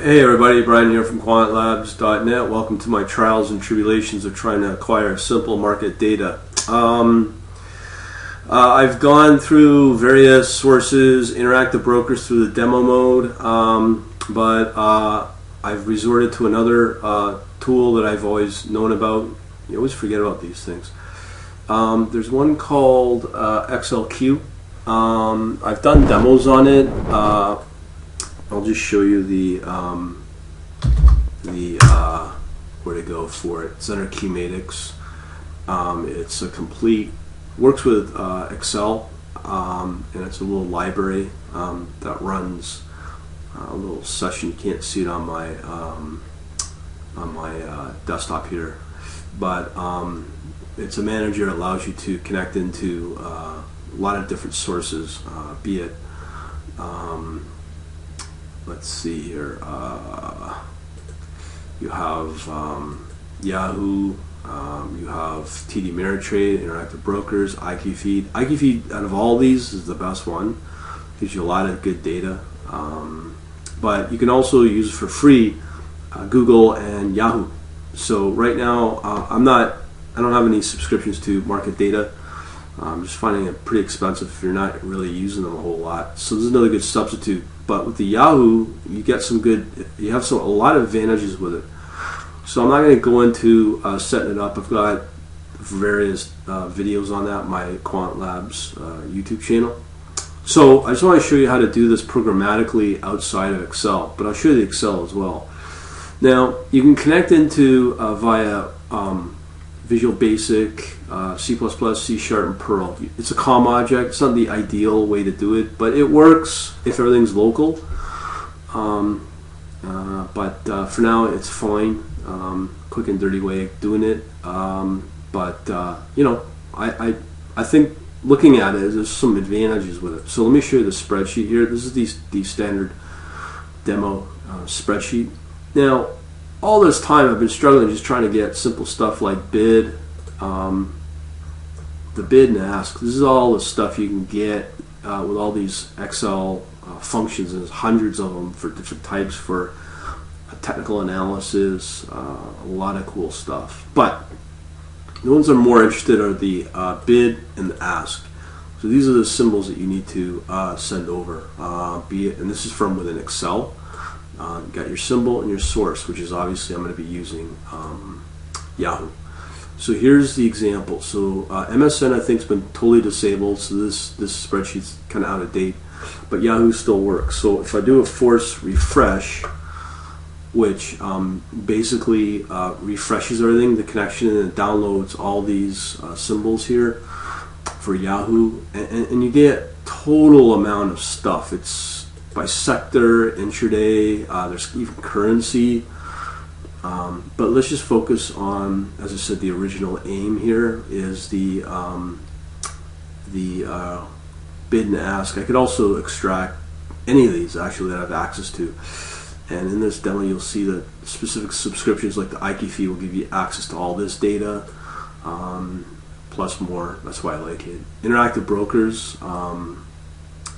Hey everybody, Brian here from DotNet. Welcome to my trials and tribulations of trying to acquire simple market data. I've gone through various sources, interactive brokers through the demo mode, but I've resorted to another tool that I've always known about. You always forget about these things. There's one called XLQ. I've done demos on it. I'll just show you the where to go for it. It's under Qmatics. It's a complete, works with Excel, and it's a little library that runs a little session. You can't see it on my desktop here, but it's a manager that allows you to connect into a lot of different sources, be it let's see here. You have Yahoo, you have TD Ameritrade, Interactive Brokers, IQFeed. IQFeed, out of all these, is the best one. Gives you a lot of good data. But you can also use for free Google and Yahoo. So right now, I don't have any subscriptions to market data. I'm just finding it pretty expensive if you're not really using them a whole lot. So this is another good substitute. But with the Yahoo, you have a lot of advantages with it. So I'm not going to go into setting it up. I've got various videos on that, my Quant Labs YouTube channel. So I just want to show you how to do this programmatically outside of Excel, but I'll show you the Excel as well. Now, you can connect into via Visual Basic, C++, C#, and Perl. It's a COM object. It's not the ideal way to do it, but it works if everything's local. But for now, it's fine. Quick and dirty way of doing it. You know, I think looking at it, there's some advantages with it. So let me show you the spreadsheet here. This is the standard demo spreadsheet. Now, all this time I've been struggling just trying to get simple stuff like bid, the bid and ask. This is all the stuff you can get with all these Excel functions. There's hundreds of them for different types for technical analysis, a lot of cool stuff. But the ones I'm more interested are the bid and the ask. So these are the symbols that you need to send over, and this is from within Excel. You got your symbol and your source, which is obviously I'm going to be using Yahoo. So here's the example. So MSN I think has been totally disabled, so this spreadsheet's kind of out of date, but Yahoo still works. So if I do a force refresh, which basically refreshes everything, the connection, and it downloads all these symbols here for Yahoo, and you get total amount of stuff. It's by sector, intraday, there's even currency, but let's just focus on, as I said, the original aim here is the bid and ask. I could also extract any of these actually that I have access to, and in this demo you'll see that specific subscriptions like the IQFeed will give you access to all this data, plus more. That's why I like it. Interactive brokers,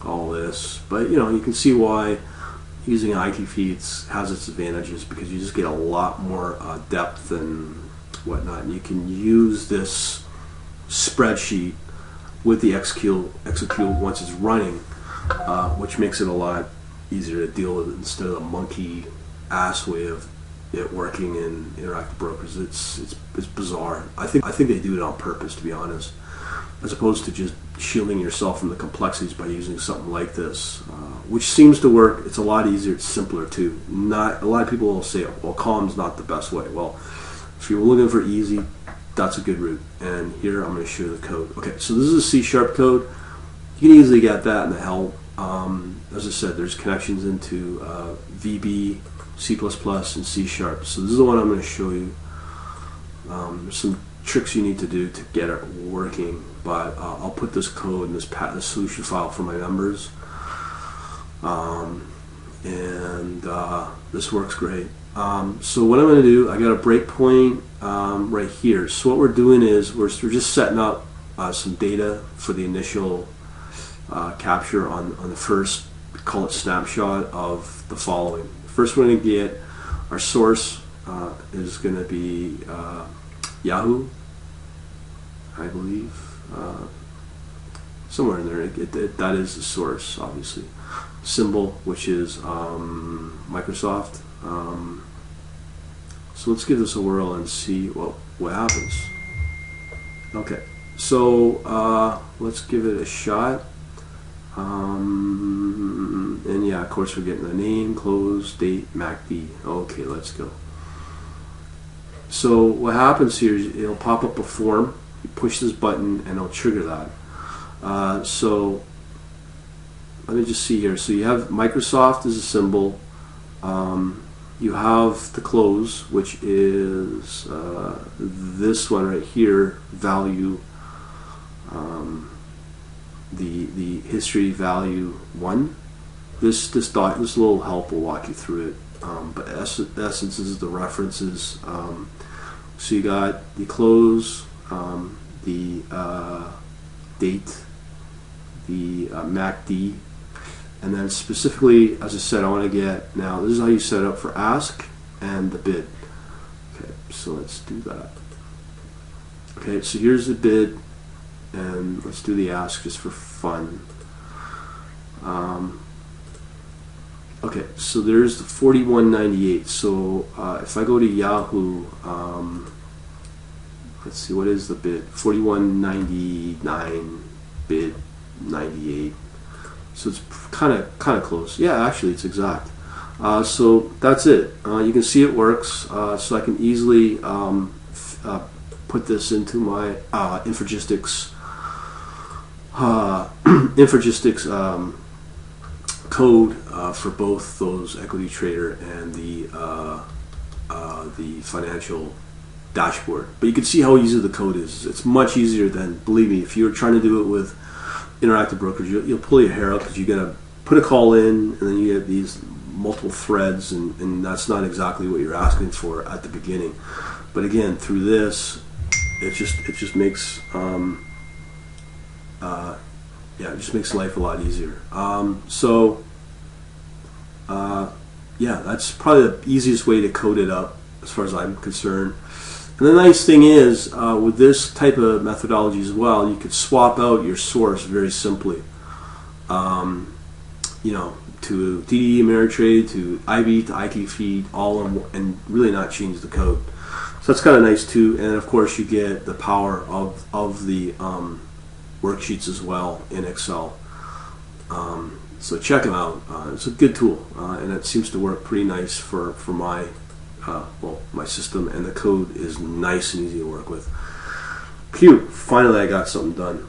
all this, but you know, you can see why using IQFeed has its advantages, because you just get a lot more depth and whatnot, and you can use this spreadsheet with the XLQ once it's running, which makes it a lot easier to deal with instead of the monkey ass way of it working in interactive brokers. It's bizarre. I think they do it on purpose, to be honest, as opposed to just shielding yourself from the complexities by using something like this, which seems to work. It's a lot easier, it's simpler too. Not a lot of people will say, well, COM's not the best way. Well, if you're looking for easy, that's a good route. And here I'm going to show you the code. Okay, so this is a C# code. You can easily get that in the help. As I said, there's connections into VB, C++, and C#. So this is the one I'm going to show you. There's some tricks you need to do to get it working, but I'll put this code in this solution file for my numbers, and this works great. So what I'm going to do, I got a breakpoint right here. So what we're doing is we're just setting up some data for the initial capture on the first, call it snapshot of the following. First, we're going to get our source is going to be Yahoo, I believe. Somewhere in there, that is the source, obviously. Symbol, which is Microsoft. So let's give this a whirl and see what happens. Okay, so let's give it a shot. And yeah, of course, we're getting the name, close, date, MACD. Okay, let's go. So what happens here is it'll pop up a form. You push this button and it'll trigger that. So let me just see here. So you have Microsoft as a symbol. You have the close, which is this one right here, value, the history value 1. This little help will walk you through it. But essence, this is the references. So you got the close, the date, the MACD, and then specifically, as I said, I want to get, now this is how you set it up for ask and the bid. Okay, so let's do that. Okay, so here's the bid, and let's do the ask just for fun. Okay, so there's the 41.98. So if I go to Yahoo, let's see, what is the bid? 41.99 bid 98. So it's kind of close. Yeah, actually, it's exact. So that's it. You can see it works. So I can easily put this into my Infragistics code for both those equity trader and the financial dashboard. But you can see how easy the code is. It's much easier than, believe me, if you're trying to do it with interactive brokers, you'll pull your hair out because you got to put a call in, and then you get these multiple threads, and that's not exactly what you're asking for at the beginning. But again, through this, it just makes it just makes life a lot easier. Yeah, that's probably the easiest way to code it up as far as I'm concerned. And the nice thing is, with this type of methodology as well, you could swap out your source very simply. You know, to TD Ameritrade, to IB, to IQ feed, all in, and really not change the code. So that's kind of nice too. And of course, you get the power of the worksheets as well in Excel. So check them out. It's a good tool, and it seems to work pretty nice for my my system, and the code is nice and easy to work with. Phew, finally I got something done.